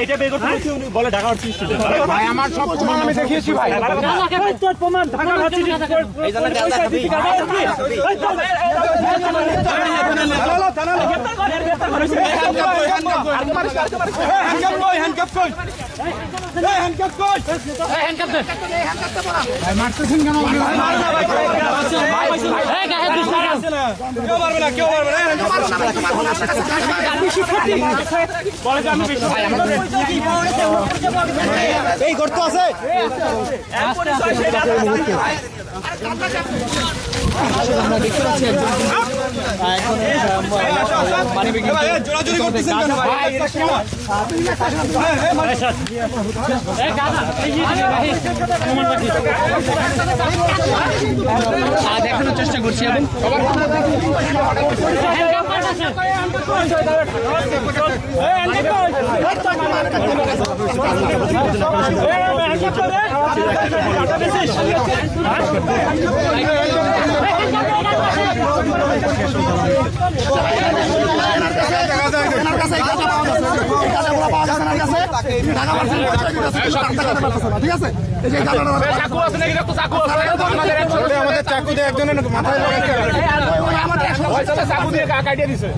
এটা বের করতে বলছি উনি বলে ঢাকা হচ্ছে ভাই আমার সব প্রমাণ আমি দেখিয়েছি ভাই তোর প্রমাণ ঢাকা হচ্ছে এই জন্য মারতেছেন কেন এই গর্ত আছে আমরা দেখতে পাচ্ছি জোরাজোরি করতেছেন কেন ভাই দেখানোর চেষ্টা করছি এবং ঠিক আছে আমাদের চাকু দিয়ে একজনের মাথায় চাকু দিয়ে কাটিয়ে দিছে